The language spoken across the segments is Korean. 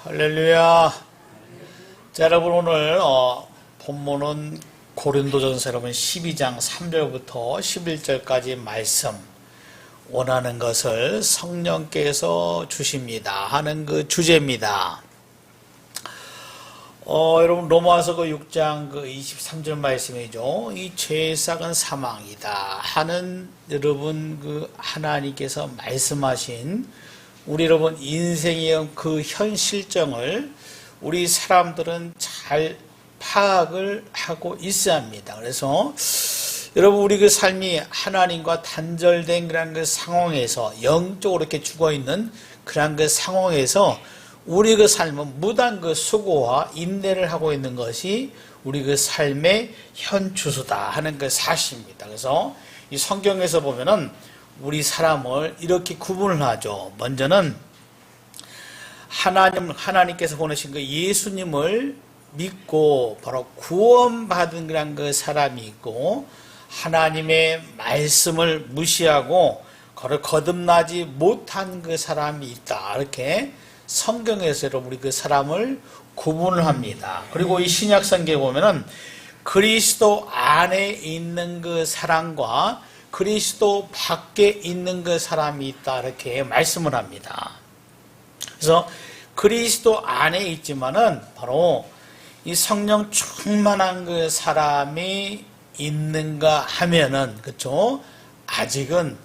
할렐루야. 자, 여러분 오늘 본문은 고린도전서 여러분 12장 3절부터 11절까지 말씀, 원하는 것을 성령께서 주십니다 하는 그 주제입니다. 여러분 로마서 그 6장 그 23절 말씀이죠. 이 죄의 싹은 사망이다 하는 여러분 그 하나님께서 말씀하신 우리 여러분 인생의 그 현실정을 우리 사람들은 잘 파악을 하고 있어야 합니다. 그래서 여러분 우리 그 삶이 하나님과 단절된 그런 그 상황에서 영적으로 이렇게 죽어 있는 그런 그 상황에서 우리 그 삶은 무단 그 수고와 인내를 하고 있는 것이 우리 그 삶의 현 주소다 하는 그 사실입니다. 그래서 이 성경에서 보면은 우리 사람을 이렇게 구분을 하죠. 먼저는 하나님께서 보내신 그 예수님을 믿고 바로 구원받은 그런 그 사람이 있고, 하나님의 말씀을 무시하고 거듭나지 못한 그 사람이 있다. 이렇게 성경에서 우리 그 사람을 구분을 합니다. 그리고 이 신약 성경에 보면은 그리스도 안에 있는 그 사람과 그리스도 밖에 있는 그 사람이 있다 이렇게 말씀을 합니다. 그래서 그리스도 안에 있지만은 바로 이 성령 충만한 그 사람이 있는가 하면은 그렇죠? 아직은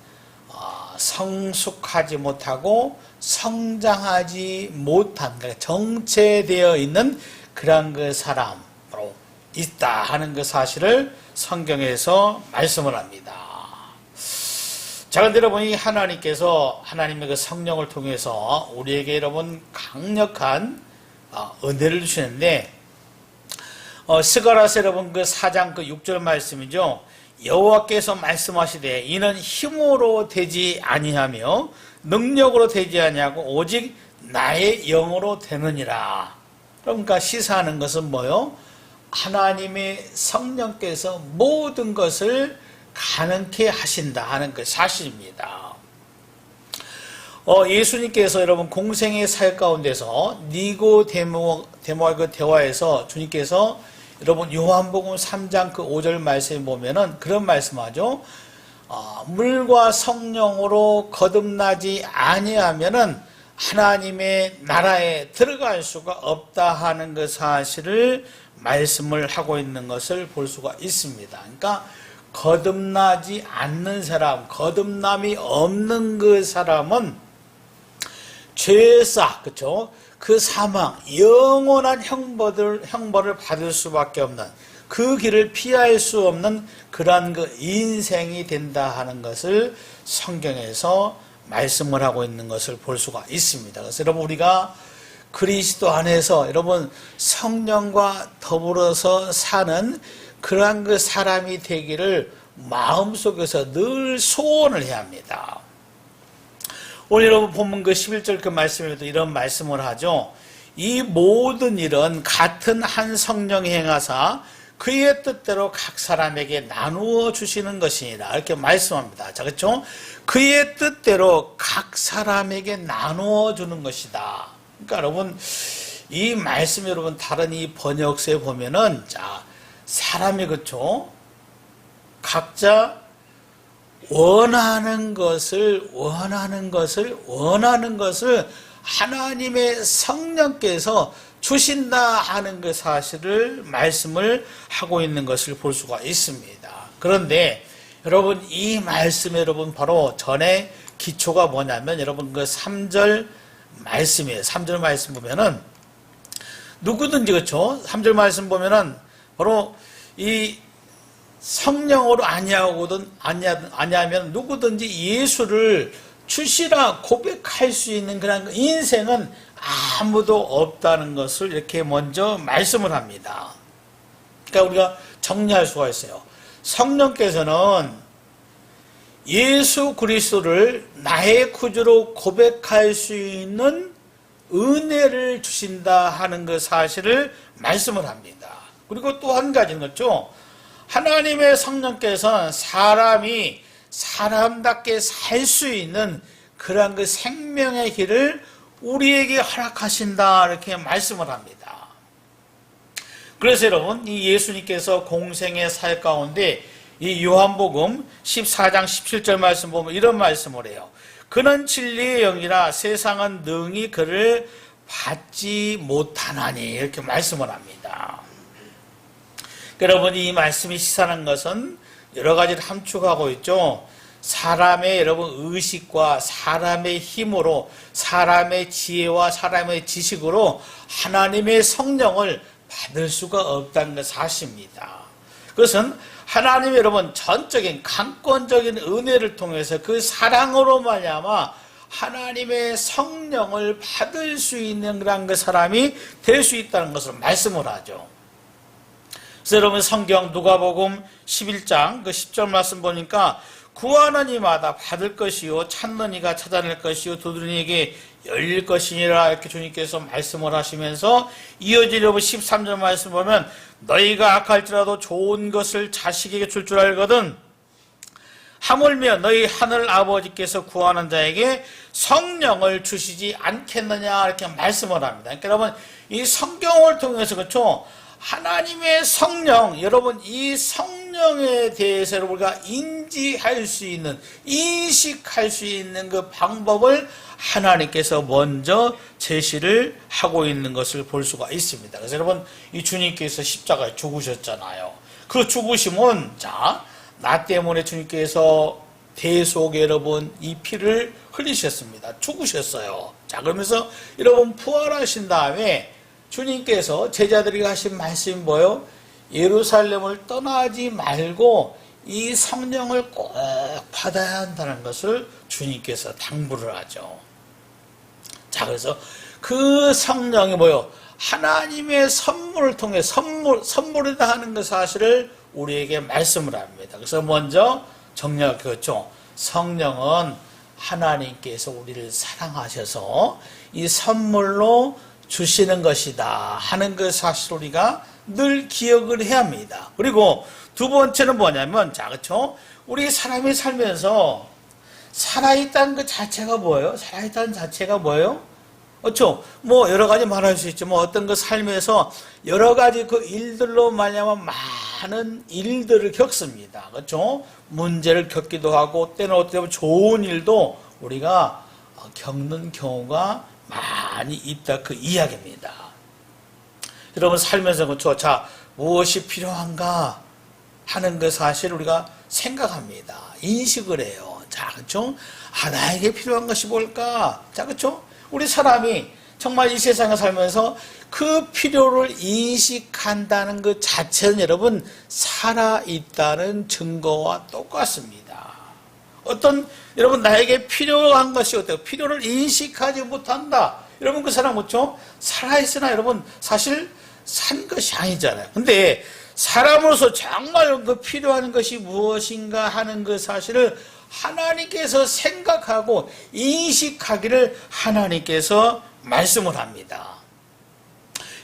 성숙하지 못하고 성장하지 못한, 그러니까 정체되어 있는 그런 그 사람 바로 있다 하는 그 사실을 성경에서 말씀을 합니다. 자, 그런데 여러분, 이 하나님의 그 성령을 통해서 우리에게 여러분 강력한 은혜를 주시는데, 스가랴서 여러분 그 4장 그 6절 말씀이죠. 여호와께서 말씀하시되 이는 힘으로 되지 아니하며 능력으로 되지 아니하고 오직 나의 영으로 되느니라. 그러니까 시사하는 것은 뭐요? 하나님의 성령께서 모든 것을 가능케 하신다 하는 그 사실입니다. 예수님께서 여러분 공생의 사역 가운데서 니고데모와의 그 대화에서 주님께서 여러분 요한복음 3장 그 5절 말씀에 보면은 그런 말씀하죠. 물과 성령으로 거듭나지 아니하면은 하나님의 나라에 들어갈 수가 없다 하는 그 사실을 말씀을 하고 있는 것을 볼 수가 있습니다. 그러니까 거듭나지 않는 사람, 거듭남이 없는 그 사람은 죄사, 그렇죠? 그 사망, 영원한 형벌을 받을 수밖에 없는, 그 길을 피할 수 없는 그러한 그 인생이 된다 하는 것을 성경에서 말씀을 하고 있는 것을 볼 수가 있습니다. 그래서 여러분 우리가 그리스도 안에서 여러분 성령과 더불어서 사는 그러한 그 사람이 되기를 마음속에서 늘 소원을 해야 합니다. 오늘 여러분 본문 그 11절 그 말씀에도 이런 말씀을 하죠. 이 모든 일은 같은 한 성령이 행하사 그의 뜻대로 각 사람에게 나누어 주시는 것이니라. 이렇게 말씀합니다. 자, 그렇죠? 그의 뜻대로 각 사람에게 나누어 주는 것이다. 그러니까 여러분 이 말씀 여러분 다른 이 번역서에 보면은 자, 사람이 그렇죠? 각자 원하는 것을 하나님의 성령께서 주신다 하는 그 사실을 말씀을 하고 있는 것을 볼 수가 있습니다. 그런데 여러분 이 말씀에 여러분 바로 전에 기초가 뭐냐면 여러분 그 3절 말씀이에요. 3절 말씀 보면은 누구든지 그렇죠? 3절 말씀 보면은 바로 이 성령으로 아니하면 누구든지 예수를 주시라 고백할 수 있는 그런 인생은 아무도 없다는 것을 이렇게 먼저 말씀을 합니다. 그러니까 우리가 정리할 수가 있어요. 성령께서는 예수 그리스도를 나의 구주로 고백할 수 있는 은혜를 주신다 하는 그 사실을 말씀을 합니다. 그리고 또 한 가지는 거죠. 하나님의 성령께서는 사람이 사람답게 살 수 있는 그러한 그 생명의 길을 우리에게 허락하신다 이렇게 말씀을 합니다. 그래서 여러분 이 예수님께서 공생의 사역 가운데 이 요한복음 14장 17절 말씀 보면 이런 말씀을 해요. 그는 진리의 영이라 세상은 능히 그를 받지 못하나니 이렇게 말씀을 합니다. 여러분 이 말씀이 시사하는 것은 여러 가지를 함축하고 있죠. 사람의 여러분 의식과 사람의 힘으로 사람의 지혜와 사람의 지식으로 하나님의 성령을 받을 수가 없다는 것 사실입니다. 그것은 하나님의 여러분 전적인 강권적인 은혜를 통해서 그 사랑으로 말미암아 하나님의 성령을 받을 수 있는 그런 그 사람이 될 수 있다는 것을 말씀을 하죠. 그래서 여러분 성경 누가복음 11장 그 10절 말씀 보니까 구하는 이마다 받을 것이요 찾는 이가 찾아낼 것이요 두드리는 이에게 열릴 것이니라 이렇게 주님께서 말씀을 하시면서 이어진 여러분 13절 말씀 보면 너희가 악할지라도 좋은 것을 자식에게 줄 줄 알거든 하물며 너희 하늘 아버지께서 구하는 자에게 성령을 주시지 않겠느냐 이렇게 말씀을 합니다. 그러니까 여러분 이 성경을 통해서 그렇죠. 하나님의 성령, 여러분 이 성령에 대해서 우리가 인지할 수 있는, 인식할 수 있는 그 방법을 하나님께서 먼저 제시를 하고 있는 것을 볼 수가 있습니다. 그래서 여러분 이 주님께서 십자가에 죽으셨잖아요. 그 죽으심은 나 때문에 주님께서 대속에 여러분 이 피를 흘리셨습니다. 죽으셨어요. 그러면서 여러분 부활하신 다음에 주님께서 제자들에게 하신 말씀이 뭐예요? 예루살렘을 떠나지 말고 이 성령을 꼭 받아야 한다는 것을 주님께서 당부를 하죠. 그래서 그 성령이 뭐예요? 하나님의 선물을 통해 선물이다 하는 그 사실을 우리에게 말씀을 합니다. 그래서 먼저 정리하겠죠. 성령은 하나님께서 우리를 사랑하셔서 이 선물로 주시는 것이다 하는 그 사실 우리가 늘 기억을 해야 합니다. 그리고 두 번째는 뭐냐면 그렇죠? 우리 사람이 살면서 살아있다는 그 자체가 뭐예요? 살아있다는 자체가 뭐예요? 그렇죠? 뭐 여러 가지 말할 수 있죠. 뭐 어떤 그 삶에서 여러 가지 그 일들로 말미암아 많은 일들을 겪습니다. 그렇죠? 문제를 겪기도 하고 때는 어떻게 보면 좋은 일도 우리가 겪는 경우가 많이 있다 그 이야기입니다. 여러분 살면서 그렇죠. 무엇이 필요한가 하는 그 사실 우리가 생각합니다. 인식을 해요. 그렇죠? 나에게 필요한 것이 뭘까? 그렇죠? 우리 사람이 정말 이 세상에 살면서 그 필요를 인식한다는 그 자체는 여러분 살아있다는 증거와 똑같습니다. 여러분 나에게 필요한 것이 어때요? 필요를 인식하지 못한다. 여러분 그 사람 그렇죠? 살아있으나 여러분 사실 산 것이 아니잖아요. 근데 사람으로서 정말 그 필요한 것이 무엇인가 하는 그 사실을 하나님께서 생각하고 인식하기를 하나님께서 말씀을 합니다.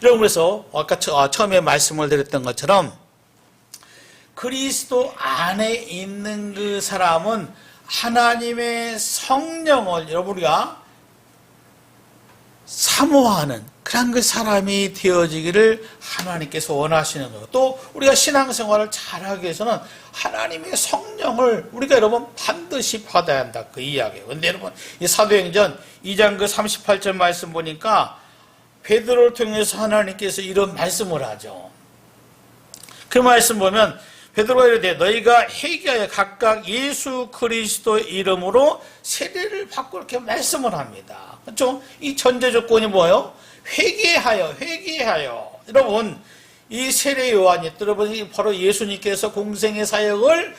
여러분 그래서 아까 처음에 말씀을 드렸던 것처럼 그리스도 안에 있는 그 사람은 하나님의 성령을 여러분 우리가 사모하는 그런 그 사람이 되어지기를 하나님께서 원하시는 거예요. 또 우리가 신앙생활을 잘하기 위해서는 하나님의 성령을 우리가 여러분 반드시 받아야 한다 그 이야기예요. 근데 여러분 이 사도행전 2장 그 38절 말씀 보니까 베드로를 통해서 하나님께서 이런 말씀을 하죠. 그 말씀 보면 베드로가 이르되 너희가 회개하여 각각 예수 그리스도의 이름으로 세례를 받고 이렇게 말씀을 합니다. 그렇죠? 이 전제 조건이 뭐예요? 회개하여. 여러분 이 세례 요한이 여러분 바로 예수님께서 공생의 사역을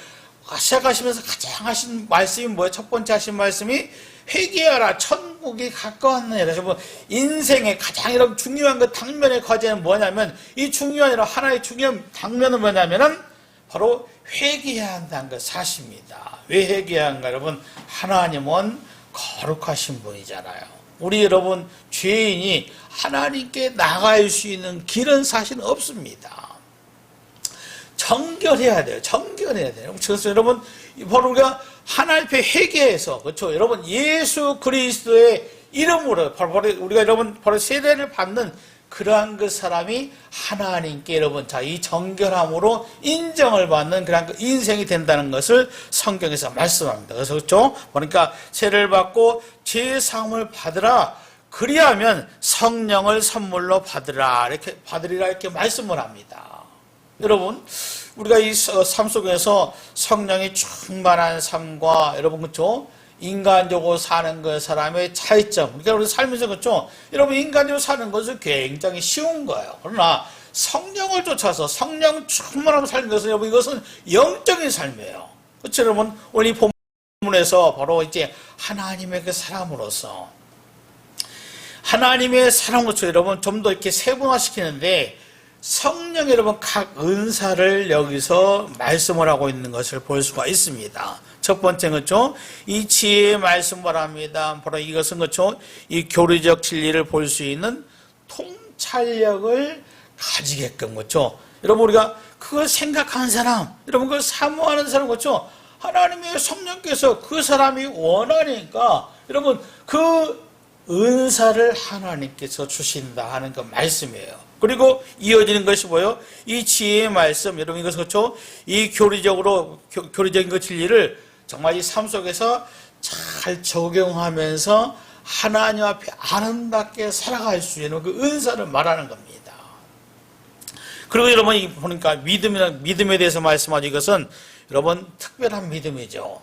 시작하시면서 가장 하신 말씀이 뭐예요? 첫 번째 하신 말씀이 회개하라 천국이 가까웠느니라. 여러분 인생의 가장 여러분 중요한 그 당면의 과제는 뭐냐면 이 중요한 하나의 중요한 당면은 뭐냐면은 바로 회개해야 한다는 것 사실입니다. 왜 회개해야 한가? 여러분 하나님은 거룩하신 분이잖아요. 우리 여러분 죄인이 하나님께 나갈 수 있는 길은 사실 없습니다. 정결해야 돼요. 그래서 여러분 바로 우리가 하나님 앞에 회개해서 그렇죠. 여러분 예수 그리스도의 이름으로 바로 우리가 여러분 바로 세례를 받는 그러한 그 사람이 하나님께 여러분 이 정결함으로 인정을 받는 그러한 그 인생이 된다는 것을 성경에서 말씀합니다. 그래서 그렇죠? 그러니까 세례를 받고 죄 사함을 받으라. 그리하면 성령을 선물로 받으라. 이렇게 받으리라 이렇게 말씀을 합니다. 여러분 우리가 이 삶 속에서 성령이 충만한 삶과 여러분 그렇죠? 인간적으로 사는 그 사람의 차이점. 그러니까 우리 살면서 그렇죠? 여러분 인간적으로 사는 것은 굉장히 쉬운 거예요. 그러나 성령을 쫓아서 성령 충만하고 사는 것은 여러분 이것은 영적인 삶이에요. 그렇죠? 여러분 오늘 이 본문에서 바로 이제 하나님의 그 사람으로서 하나님의 사람으로서 여러분 좀 더 이렇게 세분화시키는데 성령 여러분 각 은사를 여기서 말씀을 하고 있는 것을 볼 수가 있습니다. 첫 번째는 그렇죠? 이 지혜의 말씀을 합니다. 바로 이것은 그렇죠? 이 교리적 진리를 볼 수 있는 통찰력을 가지게끔 그렇죠? 여러분 우리가 그걸 생각하는 사람, 여러분 그걸 사모하는 사람 그렇죠? 하나님의 성령께서 그 사람이 원하니까 여러분 그 은사를 하나님께서 주신다 하는 그 말씀이에요. 그리고 이어지는 것이 뭐예요? 이 지혜의 말씀, 여러분 이것은 그렇죠? 이 교리적인 그 진리를 정말 이 삶 속에서 잘 적용하면서 하나님 앞에 아름답게 살아갈 수 있는 그 은사를 말하는 겁니다. 그리고 여러분 보니까 믿음에 대해서 말씀하죠. 이것은 여러분 특별한 믿음이죠.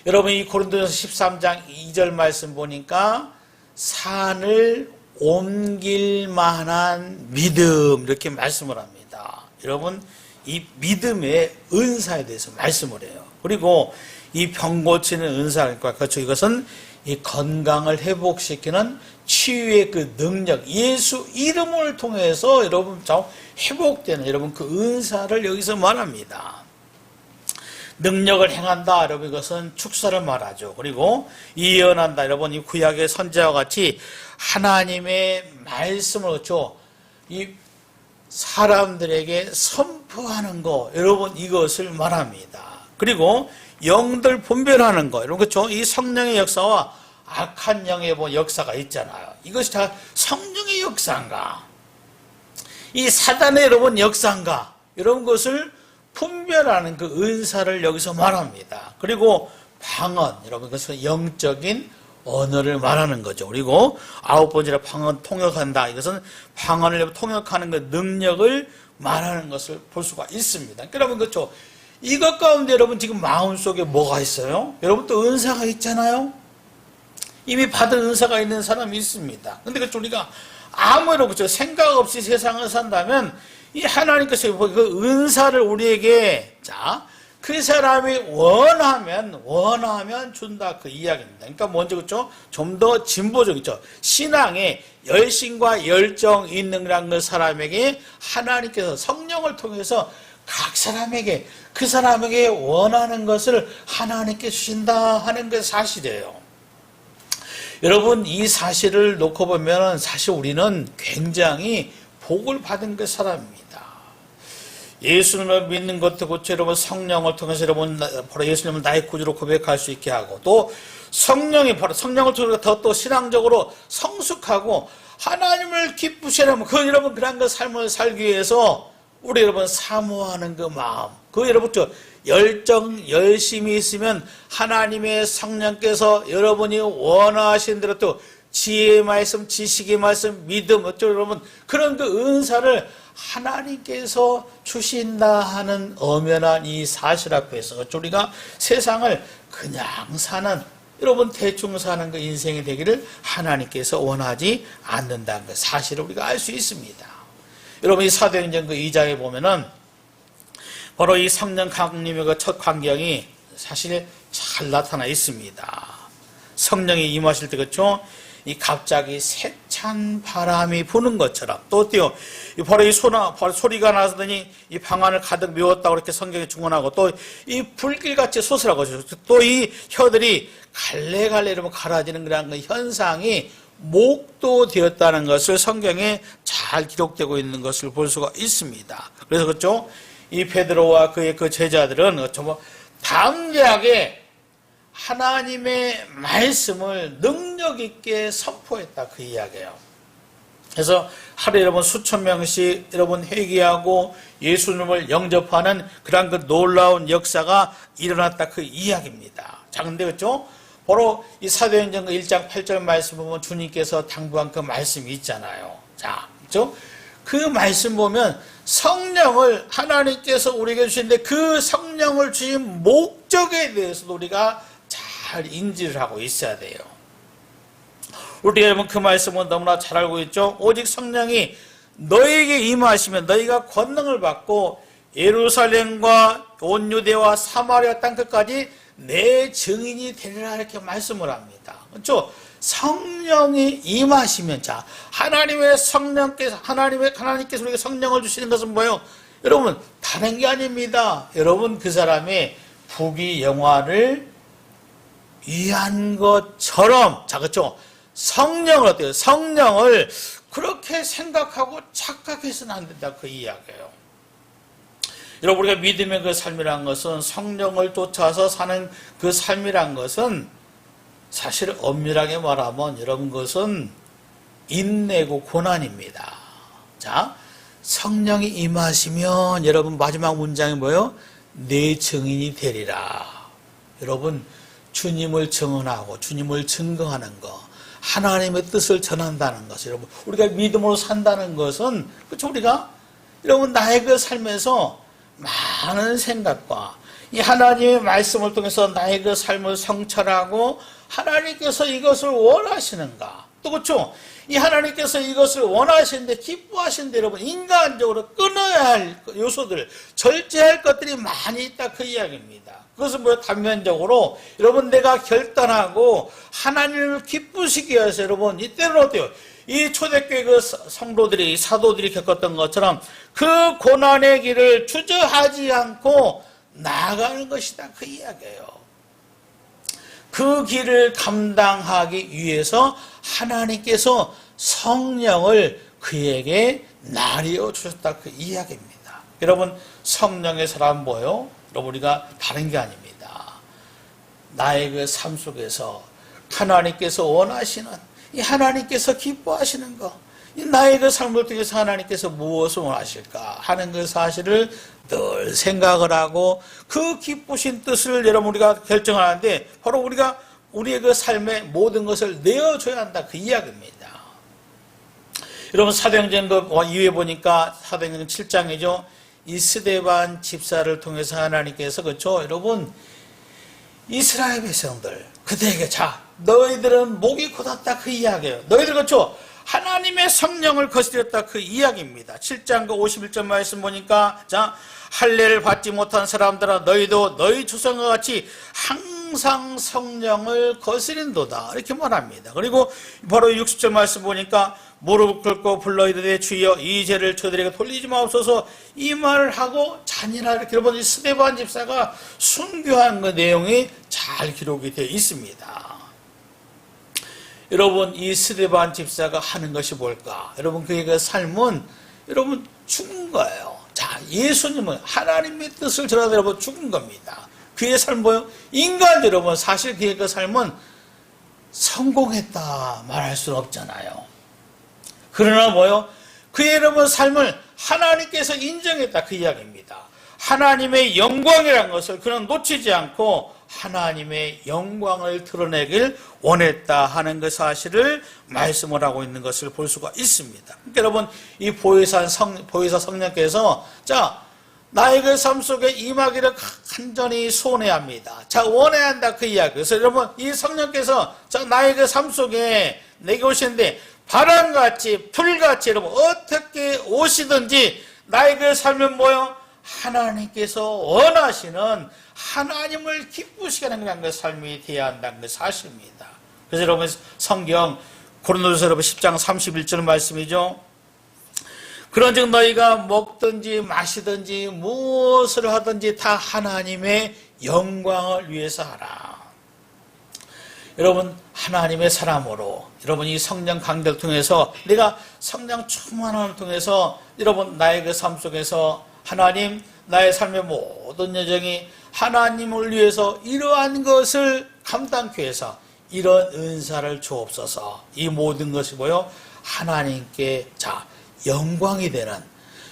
여러분 이 고린도전서 13장 2절 말씀 보니까 산을 옮길 만한 믿음 이렇게 말씀을 합니다. 여러분 이 믿음의 은사에 대해서 말씀을 해요. 그리고 이 병 고치는 은사니까 그렇죠. 이것은 이 건강을 회복시키는 치유의 그 능력, 예수 이름을 통해서 여러분 회복되는 여러분 그 은사를 여기서 말합니다. 능력을 행한다. 여러분 이것은 축사를 말하죠. 그리고 예언한다. 여러분 이 구약의 선지자와 같이 하나님의 말씀을 그렇죠. 이 사람들에게 선포하는 거 여러분 이것을 말합니다. 그리고 영들 분별하는 거 여러분 그렇죠. 이 성령의 역사와 악한 영의 역사가 있잖아요. 이것이 다 성령의 역사인가? 이 사단의 여러분 역사인가? 여러분 것을 분별하는 그 은사를 여기서 말합니다. 그리고 방언, 여러분 그것은 영적인 언어를 말하는 거죠. 그리고 아홉 번째로 방언 통역한다. 이것은 방언을 통역하는 그 능력을 말하는 것을 볼 수가 있습니다. 여러분 그렇죠. 이것 가운데 여러분 지금 마음속에 뭐가 있어요? 여러분 또 은사가 있잖아요. 이미 받은 은사가 있는 사람이 있습니다. 근데 그렇죠. 우리가 아무런 그렇죠. 생각 없이 세상을 산다면 이 하나님께서 그 은사를 우리에게 그 사람이 원하면 준다 그 이야기입니다. 그러니까 먼저 그렇죠. 좀 더 진보적이죠. 신앙에 열심과 열정 있는 그 사람에게 하나님께서 성령을 통해서 각 사람에게 그 사람에게 원하는 것을 하나님께 주신다 하는 게 사실이에요. 여러분 이 사실을 놓고 보면 사실 우리는 굉장히 복을 받은 그 사람입니다. 예수님을 믿는 것도 그렇죠. 여러분 성령을 통해서 여러분 바로 예수님을 나의 구주로 고백할 수 있게 하고 또 성령이 바로 성령을 통해서 더 신앙적으로 성숙하고 하나님을 기쁘시려면 그 여러분 그런 그 삶을 살기 위해서 우리 여러분 사모하는 그 마음 그 여러분 열정 열심히 있으면 하나님의 성령께서 여러분이 원하신 대로 또 지혜의 말씀, 지식의 말씀, 믿음, 여러분 그런 그 은사를 하나님께서 주신다 하는 엄연한 이 사실 앞에서 우리가 세상을 그냥 사는 여러분 대충 사는 그 인생이 되기를 하나님께서 원하지 않는다는 그 사실을 우리가 알 수 있습니다. 여러분 이 사도행전 그 2장에 보면은 바로 이 성령 강림의 그 첫 광경이 사실 잘 나타나 있습니다. 성령이 임하실 때 그렇죠? 이 갑자기 세찬 바람이 부는 것처럼 또 어때요? 바로 이 소리가 나서더니 이 방 안을 가득 메웠다고 이렇게 성경에 증언하고 또 이 불길같이 솟으라고 또 이 혀들이 갈래갈래 이러면 갈아지는 그런 그 현상이 목도되었다는 것을 성경에 잘 기록되고 있는 것을 볼 수가 있습니다. 그래서 그렇죠? 이 베드로와 그의 그 제자들은 당대하게 하나님의 말씀을 능력 있게 선포했다 그 이야기예요. 그래서 하루에 여러분 수천 명씩 여러분 회개하고 예수님을 영접하는 그런 그 놀라운 역사가 일어났다 그 이야기입니다. 자, 근데 그렇죠? 바로 이 사도행전 1장 8절 말씀 보면 주님께서 당부한 그 말씀이 있잖아요. 자, 그렇죠? 그 말씀 보면 성령을 하나님께서 우리에게 주시는데 그 성령을 주신 목적에 대해서도 우리가 잘 인지를 하고 있어야 돼요. 우리 여러분 그 말씀은 너무나 잘 알고 있죠. 오직 성령이 너에게 임하시면 너희가 권능을 받고 예루살렘과 온 유대와 사마리아 땅 끝까지 내 증인이 되리라 이렇게 말씀을 합니다. 그렇죠? 성령이 임하시면 자 하나님의 성령께서 하나님께서 우리에게 성령을 주시는 것은 뭐예요? 여러분 다른 게 아닙니다. 여러분 그 사람의 부귀 영화를 위한 것처럼 자 그렇죠? 성령을 어때요? 성령을 그렇게 생각하고 착각해서는 안 된다 그 이야기예요. 여러분 우리가 믿음의 그 삶이란 것은 성령을 쫓아서 사는 그 삶이란 것은 사실 엄밀하게 말하면 여러분 그것은 인내고 고난입니다. 자 성령이 임하시면 여러분 마지막 문장이 뭐예요? 내 증인이 되리라. 여러분 주님을 증언하고 주님을 증거하는 것 하나님의 뜻을 전한다는 것 여러분 우리가 믿음으로 산다는 것은 그렇죠 우리가 여러분 나의 그 삶에서 많은 생각과 이 하나님의 말씀을 통해서 나의 그 삶을 성찰하고 하나님께서 이것을 원하시는가 또 그렇죠 이 하나님께서 이것을 원하시는데 기뻐하시는데 여러분 인간적으로 끊어야 할 요소들 절제할 것들이 많이 있다 그 이야기입니다. 그것은 뭐예요? 단면적으로 여러분 내가 결단하고 하나님을 기쁘시게 해서 여러분 이때는 어때요? 이 초대교회 그 성도들이 사도들이 겪었던 것처럼 그 고난의 길을 주저하지 않고 나아가는 것이다 그 이야기예요. 그 길을 감당하기 위해서 하나님께서 성령을 그에게 나리어 주셨다 그 이야기입니다. 여러분 성령의 사람 뭐예요? 여러분 우리가 다른 게 아닙니다. 나의 그 삶 속에서 하나님께서 원하시는 이 하나님께서 기뻐하시는 것 이 나의 그 삶을 통해서 하나님께서 무엇을 원하실까 하는 그 사실을 늘 생각을 하고 그 기쁘신 뜻을 여러분 우리가 결정하는데 바로 우리가 우리의 그 삶의 모든 것을 내어줘야 한다 그 이야기입니다. 여러분 사도행전 그 이후에 보니까 사도행전 7장이죠. 이 스데반 집사를 통해서 하나님께서 그렇죠 여러분 이스라엘 백성들 그들에게 자 너희들은 목이 곧았다 그 이야기예요. 너희들 그렇죠 하나님의 성령을 거스렸다 그 이야기입니다. 7장 그 51절 말씀 보니까 자 할례를 받지 못한 사람들아 너희도 너희 조상과 같이 항상 성령을 거스린도다 이렇게 말합니다. 그리고 바로 60절 말씀 보니까 무릎 꿇고 불러 이르되 주여 이 죄를 저들에게 돌리지 마옵소서 이 말을 하고 잔인하 이렇게 여러분 스데반 집사가 순교한 그 내용이 잘 기록이 되어 있습니다. 여러분 이 스데반 집사가 하는 것이 뭘까? 여러분 그의 그 삶은 여러분 죽은 거예요. 자 예수님은 하나님의 뜻을 전하다 여러분 죽은 겁니다. 그의 삶 뭐예요? 인간 여러분 사실 그의 그 삶은 성공했다 말할 수는 없잖아요. 그러나 뭐요? 그의 여러분 삶을 하나님께서 인정했다 그 이야기입니다. 하나님의 영광이라는 것을 그는 놓치지 않고 하나님의 영광을 드러내길 원했다 하는 그 사실을 말씀을 하고 있는 것을 볼 수가 있습니다. 그러니까 여러분 이 보혜사 성령께서 자 나의 그 삶 속에 임하기를 간절히 소원해야 합니다. 자 원해야 한다 그 이야기. 그래서 여러분 이 성령께서 자 나의 그 삶 속에 내게 오시는데 바람같이 풀같이 여러분 어떻게 오시든지 나의 그 삶은 뭐요? 하나님께서 원하시는 하나님을 기쁘시게 하는 그 삶이 되어야 한다는 그 사실입니다. 그래서 여러분 성경 고린도전서 여러분 10장 31절 말씀이죠. 그런즉 너희가 먹든지 마시든지 무엇을 하든지 다 하나님의 영광을 위해서 하라. 여러분 하나님의 사람으로 여러분 이 성령 강대를 통해서 내가 성령 충만함을 통해서 여러분 나의 그 삶 속에서 하나님 나의 삶의 모든 여정이 하나님을 위해서 이러한 것을 감당교회에서 이런 은사를 주옵소서. 이 모든 것이 뭐요? 하나님께 영광이 되는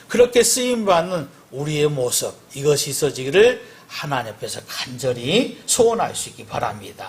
그렇게 쓰임받는 우리의 모습, 이것이 있어지기를 하나님 앞에서 간절히 소원할 수 있기 바랍니다.